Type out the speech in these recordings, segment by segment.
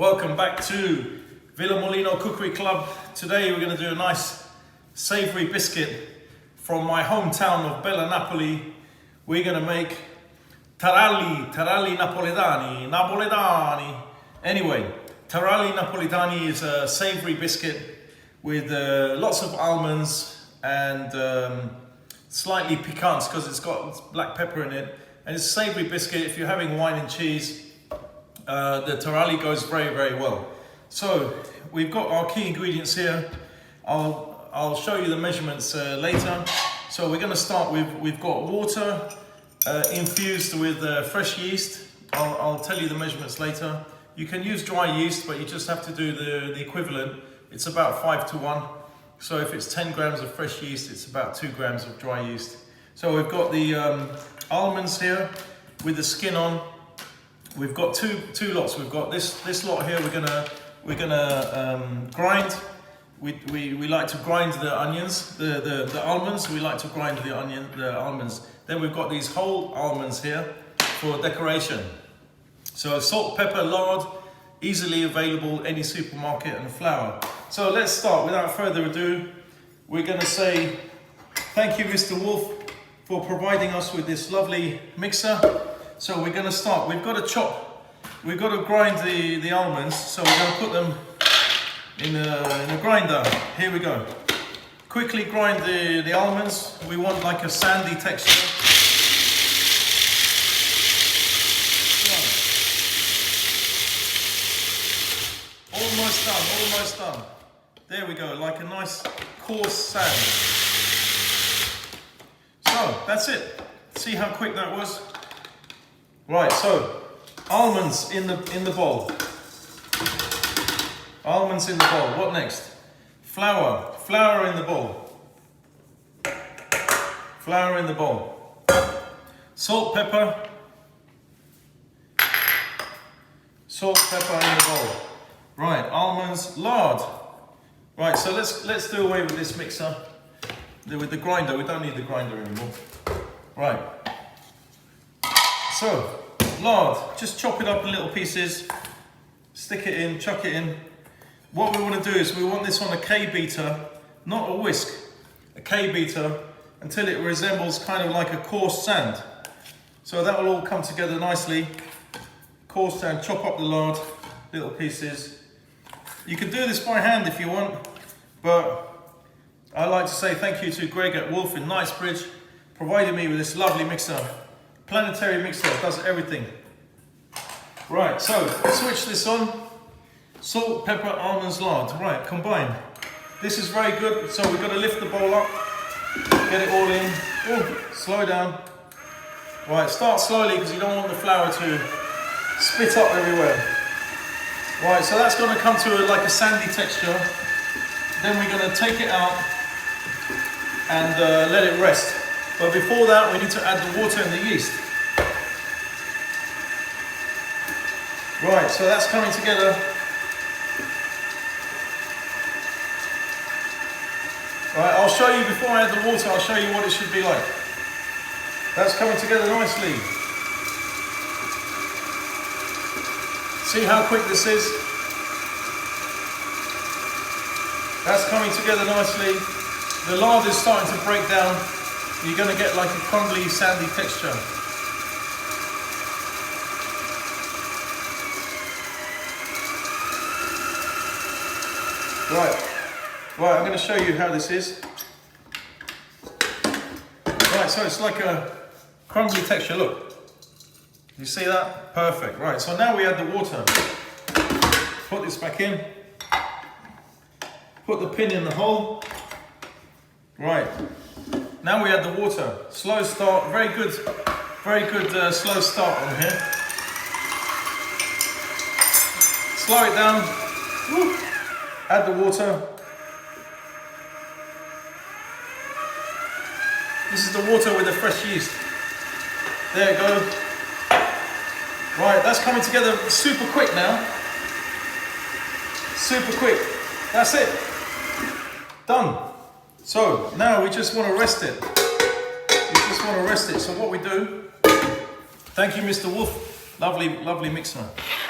Welcome back to Villa Molino Cookery Club. Today we're going to do a nice savoury biscuit from my hometown of Bella Napoli. We're going to make Taralli Napoletani. Anyway, Taralli Napoletani is a savoury biscuit with lots of almonds and slightly piquant because it's got black pepper in it. And it's a savoury biscuit. If you're having wine and cheese, the Taralli goes very, very well. So we've got our key ingredients here. I'll show you the measurements later. So we're going to start with, we've got water infused with fresh yeast. I'll tell you the measurements later. You can use dry yeast, but you just have to do the equivalent. It's about 5:1. So if it's 10 grams of fresh yeast, it's about 2 grams of dry yeast. So we've got the almonds here with the skin on. We've got two lots. We've got this lot here. We're gonna grind. We like to grind the onions, the almonds. We like to grind the almonds. Then we've got these whole almonds here for decoration. So salt, pepper, lard, easily available any supermarket, and flour. So let's start. Without further ado, we're gonna say thank you, Mr. Wolf, for providing us with this lovely mixer. So we're going to start. We've got to chop, we've got to grind the almonds. So we're going to put them in a grinder. Here we go. Quickly grind the almonds. We want like a sandy texture. Almost done. There we go, like a nice coarse sand. So that's it. See how quick that was? Right, so almonds in the bowl. Almonds in the bowl. What next? Flour. Flour in the bowl. Flour in the bowl. Salt, pepper. Salt, pepper in the bowl. Right, almonds, lard. Right, so let's do away with this mixer. With the grinder. We don't need the grinder anymore. Right. So, lard, just chop it up in little pieces, stick it in, chuck it in. What we want to do is we want this on a K-beater, not a whisk, a K-beater, until it resembles kind of like a coarse sand. So that will all come together nicely. Coarse sand, chop up the lard, little pieces. You can do this by hand if you want, but I like to say thank you to Greg at Wolf in Knightsbridge, providing me with this lovely mixer. Planetary mixer, does everything. Right, so switch this on. Salt, pepper, almonds, lard. Right, combine. This is very good. So we've got to lift the bowl up, get it all in. Oh, slow down. Right, start slowly because you don't want the flour to spit up everywhere. Right, so that's going to come to like a sandy texture. Then we're going to take it out and let it rest. But before that, we need to add the water and the yeast. Right, so that's coming together. Right, I'll show you before I add the water, I'll show you what it should be like. That's coming together nicely. See how quick this is? That's coming together nicely. The lard is starting to break down. You're going to get like a crumbly, sandy texture. Right, I'm going to show you how this is. Right, so it's like a crumbly texture, look. You see that? Perfect. Right, so now we add the water. Put this back in. Put the pin in the hole. Right. Now we add the water. Slow start, very good slow start on here. Slow it down. Woo. Add the water. This is the water with the fresh yeast. There you go. Right, that's coming together super quick now. Super quick. That's it. Done. So now we just want to rest it. So what we do, thank you, Mr. Wolf. Lovely, lovely mixer.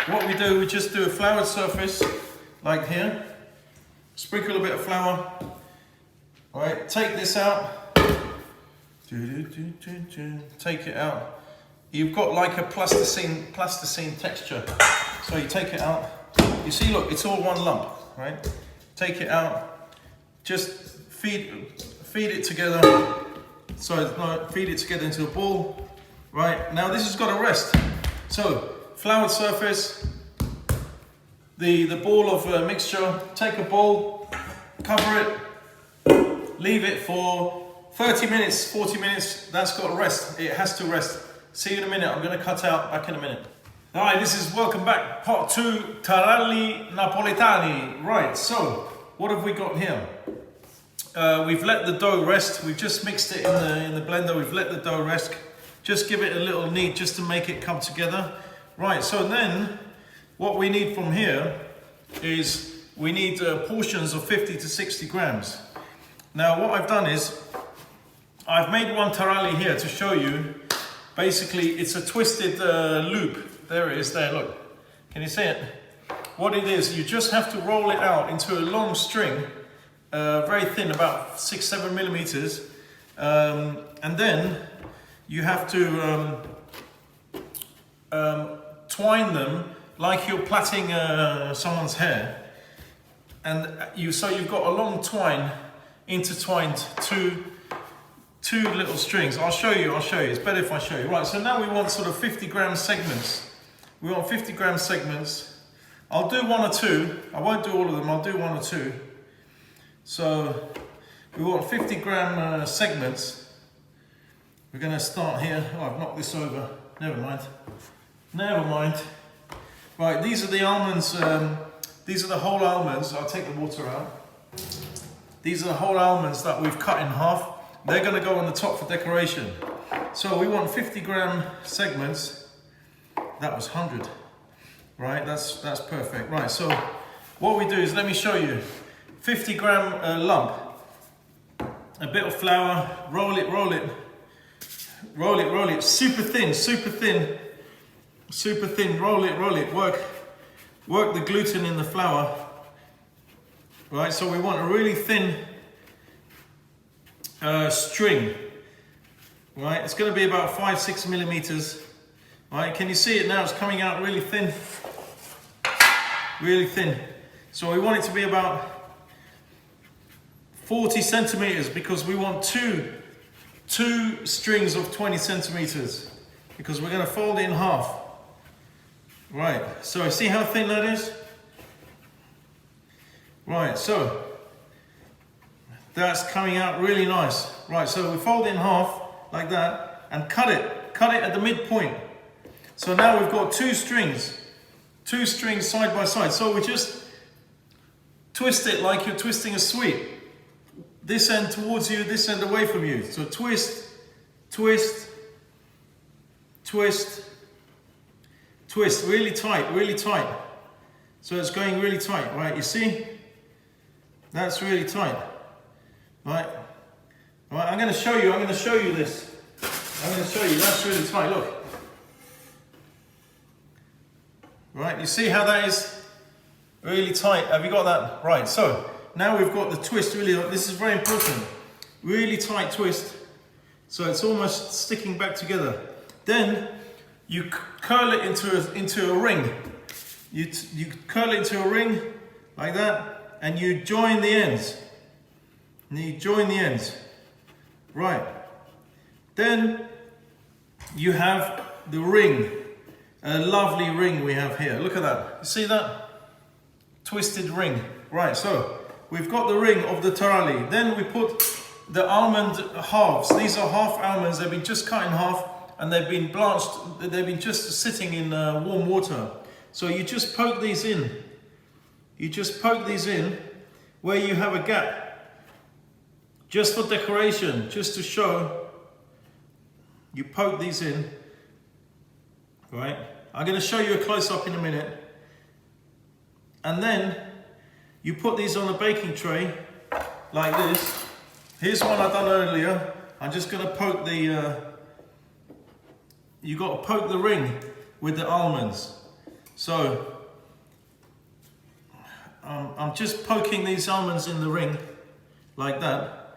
What we do, we just do a floured surface, like here. Sprinkle a bit of flour. All right, take this out. Take it out. You've got like a plasticine texture. So you take it out. You see, look, it's all one lump, right? Take it out. Just feed it together. Feed it together into a ball. Right, now this has got to rest. So, floured surface, the ball of mixture, take a bowl, cover it, leave it for 30 minutes, 40 minutes, that's got to rest. It has to rest. See you in a minute, I'm going to cut out, back in a minute. Alright, this is welcome back, part 2, Taralli Napoletani. Right, so, what have we got here? We've let the dough rest, we've just mixed it in the blender, we've let the dough rest. Just give it a little knead just to make it come together. Right, so then what we need from here is we need portions of 50 to 60 grams. Now what I've done is I've made one Taralli here to show you. Basically it's a twisted loop. There it is there, look. Can you see it? What it is, you just have to roll it out into a long string, very thin, about 6-7 millimeters, and then you have to twine them like you're plaiting someone's hair, and so you've got a long twine intertwined two little strings. I'll show you. It's better if I show you. Right. So now we want sort of 50 gram segments. We want 50 gram segments. I'll do one or two. I won't do all of them. I'll do one or two. So we want 50 gram segments. We're going to start here. Oh, I've knocked this over. Never mind. Never mind. Right, these are the almonds. These are the whole almonds. I'll take the water out. These are the whole almonds that we've cut in half. They're going to go on the top for decoration. So we want 50 gram segments. That was 100. Right, that's perfect. Right, so what we do is, let me show you. 50 gram lump. A bit of flour. Roll it. Roll it, super thin, roll it, work the gluten in the flour. Right, so we want a really thin string. Right, it's going to be about 5-6 millimeters. Right, can you see it now? It's coming out really thin. Really thin. So we want it to be about 40 centimeters because we want two strings of 20 centimeters because we're going to fold it in half. Right, so see how thin that is? Right, so that's coming out really nice. Right, so we fold it in half like that and cut it at the midpoint. So now we've got two strings side by side. So we just twist it like you're twisting a sweet. This end towards you, this end away from you. So twist, twist, twist, twist, really tight. So it's going really tight, right? You see? That's really tight, right? Right, I'm going to show you this. I'm going to show you, that's really tight, look. Right, you see how that is really tight? Have you got that? Right, so now we've got the twist really, this is very important. Really tight twist. So it's almost sticking back together. Then you curl it into a ring. You curl it into a ring like that, and you join the ends. Right. Then you have the ring. A lovely ring we have here. Look at that. You see that? Twisted ring. Right, so we've got the ring of the Taralli. Then we put the almond halves. These are half almonds. They've been just cut in half and they've been blanched. They've been just sitting in warm water. So you just poke these in. You just poke these in where you have a gap. Just for decoration, just to show. You poke these in. Right? I'm going to show you a close-up in a minute. And then you put these on a baking tray like this. Here's one I've done earlier. I'm just going to poke the, you got to poke the ring with the almonds. So I'm just poking these almonds in the ring like that,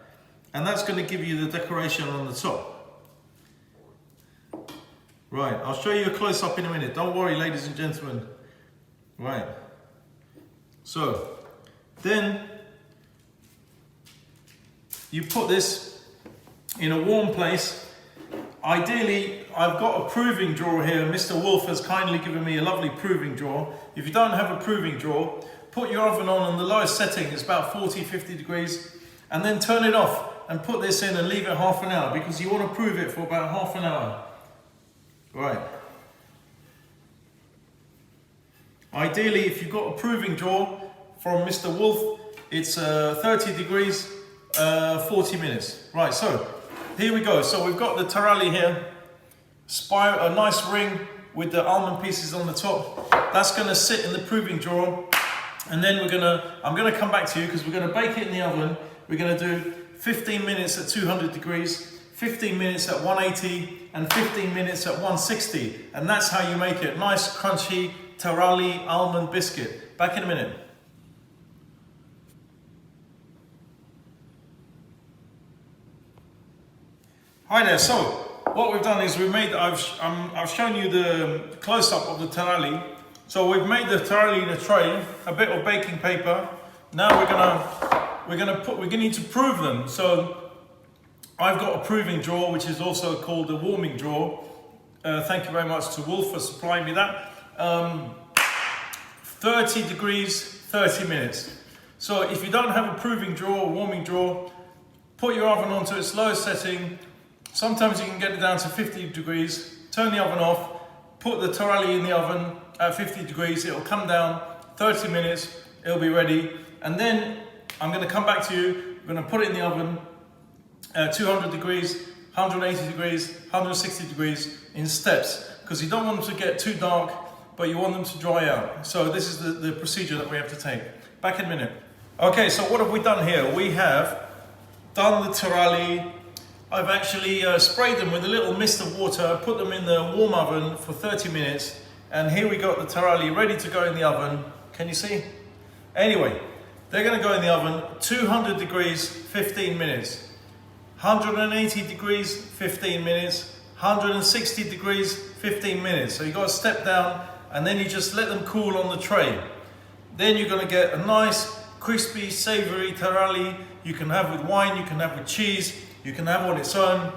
and that's going to give you the decoration on the top. Right, I'll show you a close-up in a minute. Don't worry, ladies and gentlemen. Right. So, then you put this in a warm place. Ideally, I've got a proving drawer here. Mr. Wolf has kindly given me a lovely proving drawer. If you don't have a proving drawer, put your oven on the lowest setting. It's about 40-50 degrees. And then turn it off and put this in and leave it half an hour, because you want to prove it for about half an hour. Right. Ideally, if you've got a proving drawer from Mr. Wolf, it's 30 degrees, 40 minutes. Right, so here we go. So we've got the Taralli here, a nice ring with the almond pieces on the top. That's going to sit in the proving drawer, and then I'm going to come back to you because we're going to bake it in the oven. We're going to do 15 minutes at 200 degrees. 15 minutes at 180 and 15 minutes at 160, and that's how you make it. Nice crunchy Taralli almond biscuit. Back in a minute. Hi there. So what we've done is I've shown you the close-up of the Taralli. So we've made the Taralli in a tray, a bit of baking paper. Now we're gonna need to prove them. So I've got a proving drawer, which is also called a warming drawer. Thank you very much to Wolf for supplying me that. 30 degrees, 30 minutes. So if you don't have a proving drawer or warming drawer, put your oven onto its lowest setting. Sometimes you can get it down to 50 degrees. Turn the oven off, put the Taralli in the oven at 50 degrees. It'll come down, 30 minutes, it'll be ready. And then I'm gonna come back to you. I'm gonna put it in the oven. 200 degrees, 180 degrees, 160 degrees in steps, because you don't want them to get too dark, but you want them to dry out. So this is the procedure that we have to take. Back in a minute. Okay, so what have we done here? We have done the Taralli. I've actually sprayed them with a little mist of water, put them in the warm oven for 30 minutes, and here we got the Taralli ready to go in the oven. Can you see? Anyway, they're going to go in the oven, 200 degrees, 15 minutes. 180 degrees, 15 minutes, 160 degrees, 15 minutes. So you've got to step down, and then you just let them cool on the tray. Then you're going to get a nice, crispy, savory Taralli. You can have with wine, you can have with cheese, you can have on its own.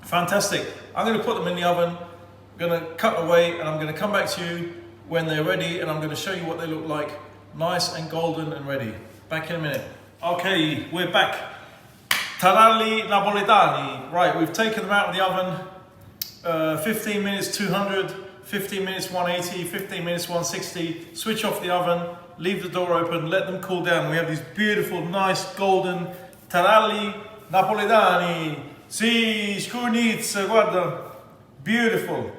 Fantastic. I'm going to put them in the oven. I'm going to cut away, and I'm going to come back to you when they're ready, and I'm going to show you what they look like. Nice and golden and ready. Back in a minute. Okay, we're back. Taralli Napoletani. Right, we've taken them out of the oven. 15 minutes 200, 15 minutes 180, 15 minutes 160. Switch off the oven, leave the door open, let them cool down. We have these beautiful, nice, golden Taralli Napoletani. Si, scurnizza, guarda. Beautiful.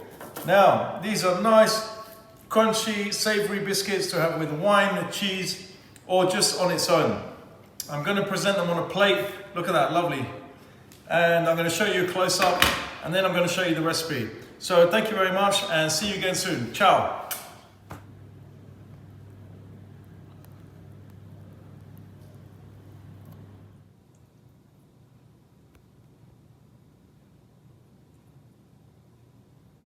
Now, these are nice, crunchy, savory biscuits to have with wine, cheese, or just on its own. I'm going to present them on a plate. Look at that, lovely. And I'm going to show you a close-up, and then I'm going to show you the recipe. So thank you very much, and see you again soon. Ciao.